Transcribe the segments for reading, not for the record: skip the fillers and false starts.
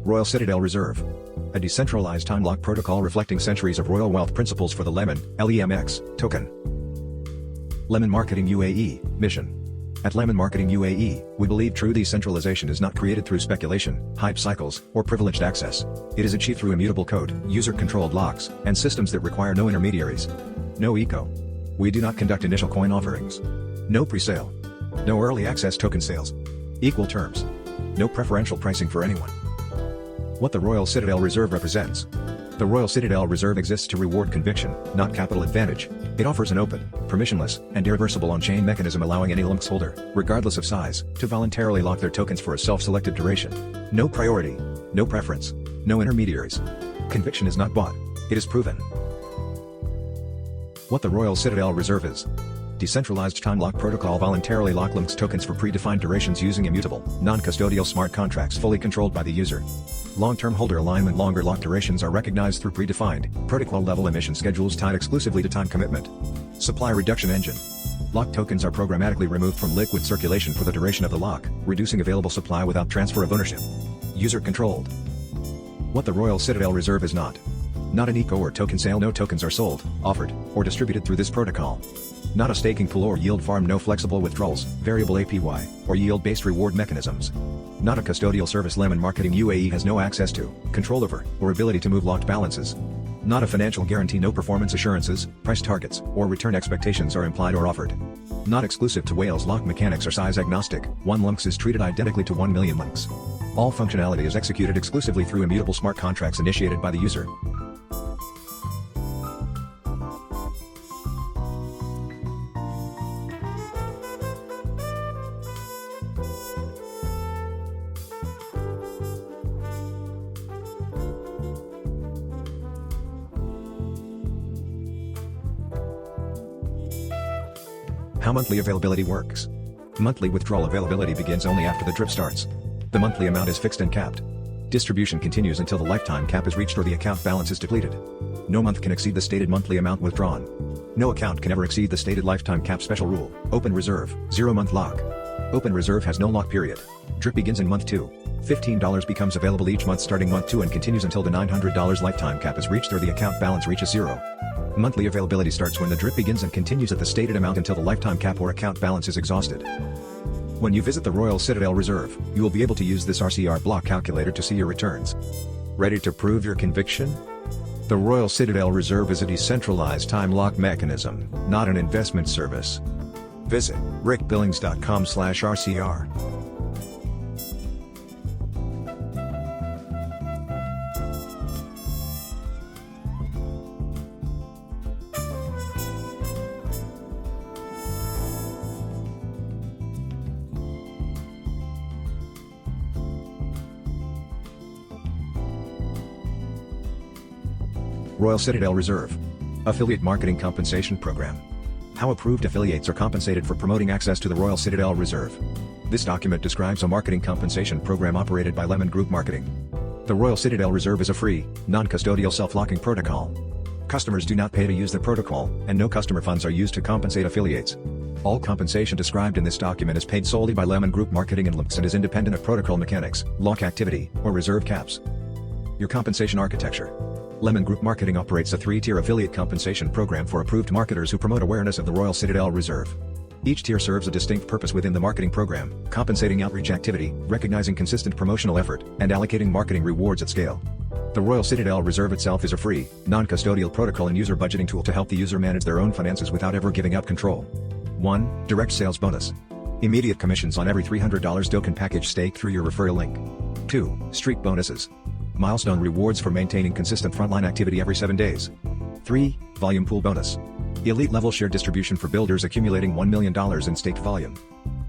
Royal Citadel Reserve. A decentralized time lock protocol reflecting centuries of royal wealth principles for the Lemon, LEMX, token. Lemon Marketing UAE, mission. At Lemon Marketing UAE, we believe true decentralization is not created through speculation, hype cycles, or privileged access. It is achieved through immutable code, user-controlled locks, and systems that require no intermediaries. No eco. We do not conduct initial coin offerings. No presale. No early access token sales. Equal terms. No preferential pricing for anyone. What the Royal Citadel Reserve represents. The Royal Citadel Reserve exists to reward conviction, not capital advantage. It offers an open, permissionless, and irreversible on-chain mechanism allowing any LEMX holder, regardless of size, to voluntarily lock their tokens for a self-selected duration. No priority. No preference. No intermediaries. Conviction is not bought. It is proven. What the Royal Citadel Reserve is. Decentralized time lock protocol voluntarily lock LEMX tokens for predefined durations using immutable, non-custodial smart contracts fully controlled by the user. Long-term holder alignment. Longer lock durations are recognized through predefined, protocol-level emission schedules tied exclusively to time commitment. Supply reduction engine. Lock tokens are programmatically removed from liquid circulation for the duration of the lock, reducing available supply without transfer of ownership. User-controlled. What the Royal Citadel Reserve is not. Not an eco or token sale. No tokens are sold, offered, or distributed through this protocol. Not a staking pool or yield farm. No flexible withdrawals, variable APY, or yield-based reward mechanisms. Not a custodial service. Lemon Marketing UAE has no access to, control over, or ability to move locked balances. Not a financial guarantee. No performance assurances, price targets, or return expectations are implied or offered. Not exclusive to Wales. Lock mechanics are size agnostic. 1 LEMX is treated identically to 1 million LEMX. All functionality is executed exclusively through immutable smart contracts initiated by the user. How monthly availability works. Monthly withdrawal availability begins only after the drip starts. The monthly amount is fixed and capped. Distribution continues until the lifetime cap is reached or the account balance is depleted. No month can exceed the stated monthly amount withdrawn. No account can ever exceed the stated lifetime cap. Special rule. Open reserve, 0-month lock. Open reserve has no lock period. Drip begins in month 2. $15 becomes available each month starting month 2 and continues until the $900 lifetime cap is reached or the account balance reaches 0. Monthly availability starts when the drip begins and continues at the stated amount until the lifetime cap or account balance is exhausted. When you visit the Royal Citadel Reserve, you will be able to use this RCR block calculator to see your returns. Ready to prove your conviction? The Royal Citadel Reserve is a decentralized time lock mechanism, not an investment service. Visit rickbillings.com/RCR. Royal Citadel Reserve. Affiliate Marketing Compensation Program. How approved affiliates are compensated for promoting access to the Royal Citadel Reserve. This document describes a marketing compensation program operated by Lemon Group Marketing. The Royal Citadel Reserve is a free, non-custodial self-locking protocol. Customers do not pay to use the protocol, and no customer funds are used to compensate affiliates. All compensation described in this document is paid solely by Lemon Group Marketing and LEMX and is independent of protocol mechanics, lock activity, or reserve caps. Your compensation architecture. Lemon Group Marketing operates a 3-tier affiliate compensation program for approved marketers who promote awareness of the Royal Citadel Reserve. Each tier serves a distinct purpose within the marketing program, compensating outreach activity, recognizing consistent promotional effort, and allocating marketing rewards at scale. The Royal Citadel Reserve itself is a free, non-custodial protocol and user budgeting tool to help the user manage their own finances without ever giving up control. 1. Direct sales bonus. Immediate commissions on every $300 token package staked through your referral link. 2. Streak bonuses. Milestone rewards for maintaining consistent frontline activity every 7 days. 3. Volume pool bonus. Elite level share distribution for builders accumulating $1 million in staked volume.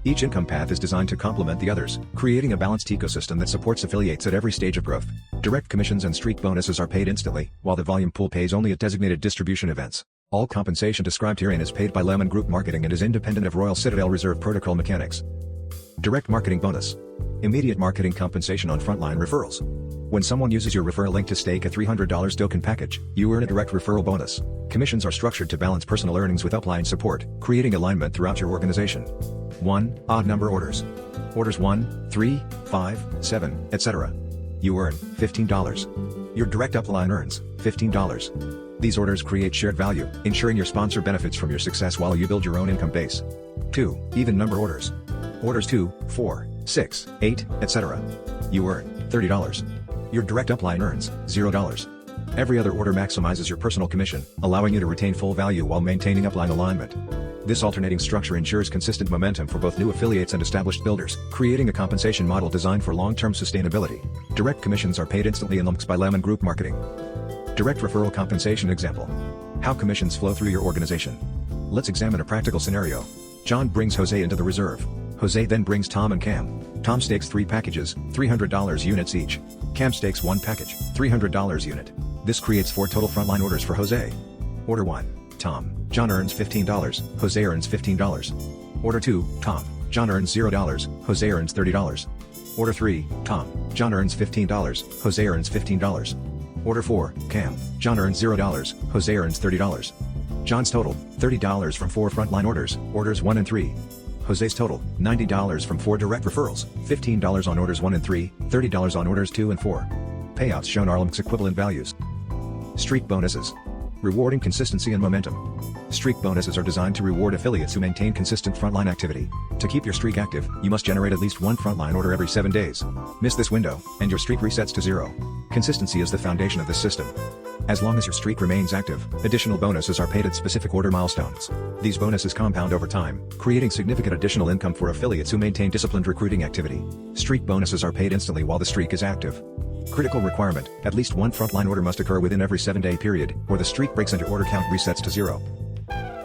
Each income path is designed to complement the others, creating a balanced ecosystem that supports affiliates at every stage of growth. Direct commissions and streak bonuses are paid instantly, while the volume pool pays only at designated distribution events. All compensation described herein is paid by Lemon Group Marketing and is independent of Royal Citadel Reserve protocol mechanics. Direct marketing bonus. Immediate marketing compensation on frontline referrals. When someone uses your referral link to stake a $300 token package, you earn a direct referral bonus. Commissions are structured to balance personal earnings with upline support, creating alignment throughout your organization. 1. Odd number orders. Orders 1, 3, 5, 7, etc. You earn $15. Your direct upline earns $15. These orders create shared value, ensuring your sponsor benefits from your success while you build your own income base. 2. Even number orders. Orders 2, 4, 6, 8, etc. You earn $30. Your direct upline earns $0. Every other order maximizes your personal commission, allowing you to retain full value while maintaining upline alignment. This alternating structure ensures consistent momentum for both new affiliates and established builders, creating a compensation model designed for long-term sustainability. Direct commissions are paid instantly in LEMX by Lemon Group Marketing. Direct referral compensation example. How commissions flow through your organization. Let's examine a practical scenario. John brings Jose into the reserve. Jose then brings Tom and Cam. Tom stakes 3 packages, $300 units each. Cam stakes 1 package, $300 unit. This creates 4 total frontline orders for Jose. Order 1, Tom. John earns $15, Jose earns $15. Order 2, Tom. John earns $0, Jose earns $30. Order 3, Tom. John earns $15, Jose earns $15. Order 4, Cam. John earns $0, Jose earns $30. John's total, $30 from 4 frontline orders, orders 1 and 3. Jose's total, $90 from 4 direct referrals, $15 on orders 1 and 3, $30 on orders 2 and 4. Payouts shown are LEMX equivalent values. Streak bonuses. Rewarding consistency and momentum. Streak bonuses are designed to reward affiliates who maintain consistent frontline activity. To keep your streak active, you must generate at least 1 frontline order every 7 days. Miss this window, and your streak resets to 0. Consistency is the foundation of this system. As long as your streak remains active, additional bonuses are paid at specific order milestones. These bonuses compound over time, creating significant additional income for affiliates who maintain disciplined recruiting activity. Streak bonuses are paid instantly while the streak is active. Critical requirement, at least 1 frontline order must occur within every 7-day period, or the streak breaks and your order count resets to 0.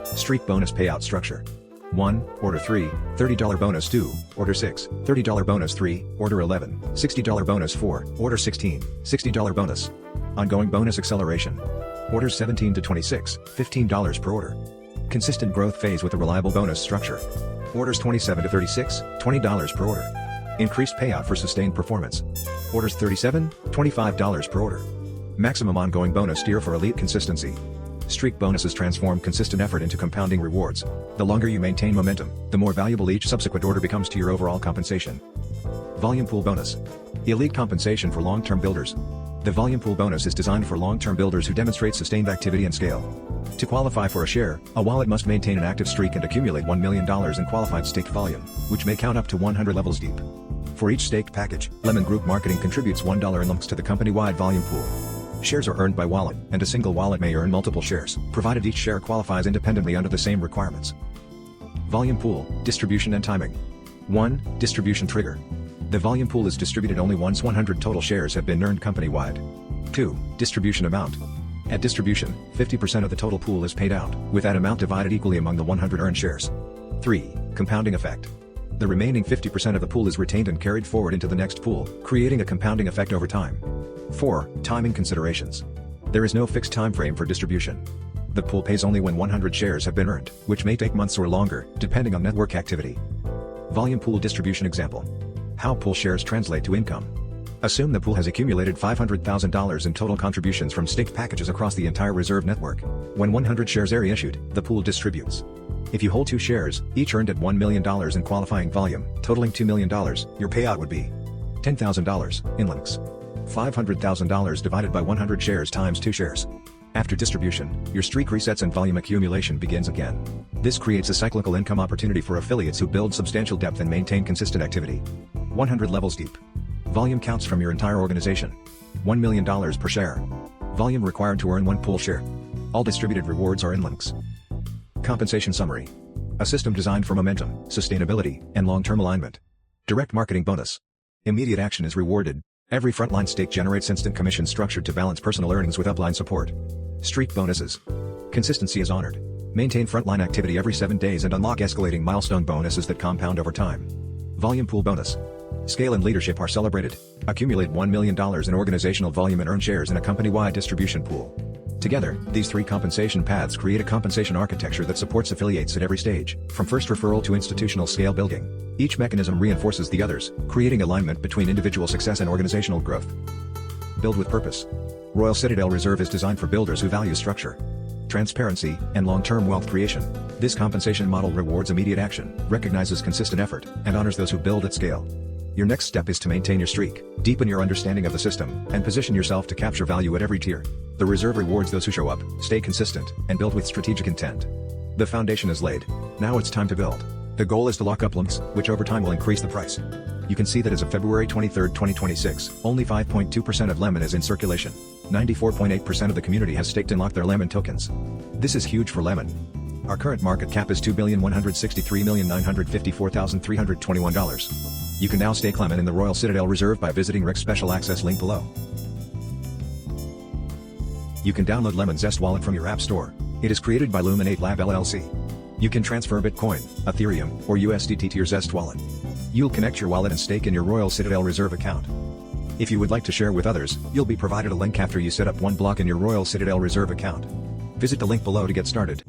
Streak bonus payout structure. 1, Order 3, $30 bonus 2, Order 6, $30 bonus 3, Order 11, $60 bonus 4, Order 16, $60 bonus. Ongoing bonus acceleration. Orders 17 to 26, $15 per order. Consistent growth phase with a reliable bonus structure. Orders 27 to 36, $20 per order. Increased payout for sustained performance. Orders 37, $25 per order. Maximum ongoing bonus tier for elite consistency. Streak bonuses transform consistent effort into compounding rewards. The longer you maintain momentum, the more valuable each subsequent order becomes to your overall compensation. Volume pool bonus. Elite compensation for long-term builders. The volume pool bonus is designed for long-term builders who demonstrate sustained activity and scale. To qualify for a share, a wallet must maintain an active streak and accumulate $1 million in qualified staked volume, which may count up to 100 levels deep. For each staked package, Lemon Group Marketing contributes $1 in LEMX to the company-wide volume pool. Shares are earned by wallet, and a single wallet may earn multiple shares, provided each share qualifies independently under the same requirements. Volume pool, distribution and timing. 1. Distribution trigger. The volume pool is distributed only once 100 total shares have been earned company-wide. 2. Distribution amount. At distribution, 50% of the total pool is paid out, with that amount divided equally among the 100 earned shares. 3. Compounding effect. The remaining 50% of the pool is retained and carried forward into the next pool, creating a compounding effect over time. 4. Timing considerations. There is no fixed time frame for distribution. The pool pays only when 100 shares have been earned, which may take months or longer, depending on network activity. Volume pool distribution example. How pool shares translate to income. Assume the pool has accumulated $500,000 in total contributions from staked packages across the entire reserve network. When 100 shares are issued, the pool distributes. If you hold 2 shares, each earned at $1 million in qualifying volume, totaling $2 million, your payout would be $10,000 in LEMX. $500,000 divided by 100 shares times 2 shares. After distribution, your streak resets and volume accumulation begins again. This creates a cyclical income opportunity for affiliates who build substantial depth and maintain consistent activity. 100 levels deep. Volume counts from your entire organization. $1 million per share. Volume required to earn 1 pool share. All distributed rewards are in LEMX. Compensation summary. A system designed for momentum, sustainability, and long-term alignment. Direct marketing bonus. Immediate action is rewarded. Every frontline stake generates instant commission structured to balance personal earnings with upline support. Streak bonuses. Consistency is honored. Maintain frontline activity every 7 days and unlock escalating milestone bonuses that compound over time. Volume pool bonus. Scale and leadership are celebrated. Accumulate $1 million in organizational volume and earn shares in a company-wide distribution pool. Together, these 3 compensation paths create a compensation architecture that supports affiliates at every stage, from first referral to institutional scale building. Each mechanism reinforces the others, creating alignment between individual success and organizational growth. Build with purpose. Royal Citadel Reserve is designed for builders who value structure, transparency, and long-term wealth creation. This compensation model rewards immediate action, recognizes consistent effort, and honors those who build at scale. Your next step is to maintain your streak, deepen your understanding of the system, and position yourself to capture value at every tier. The reserve rewards those who show up, stay consistent, and build with strategic intent. The foundation is laid. Now it's time to build. The goal is to lock up LEMX, which over time will increase the price. You can see that as of February 23, 2026, only 5.2% of Lemon is in circulation. 94.8% of the community has staked and locked their Lemon tokens. This is huge for Lemon. Our current market cap is $2,163,954,321. You can now stake Lemon in the Royal Citadel Reserve by visiting REC's special access link below. You can download Lemon Zest wallet from your app store. It is created by Luminate Lab LLC. You can transfer Bitcoin, Ethereum, or USDT to your Zest wallet. You'll connect your wallet and stake in your Royal Citadel Reserve account. If you would like to share with others, you'll be provided a link after you set up one block in your Royal Citadel Reserve account. Visit the link below to get started.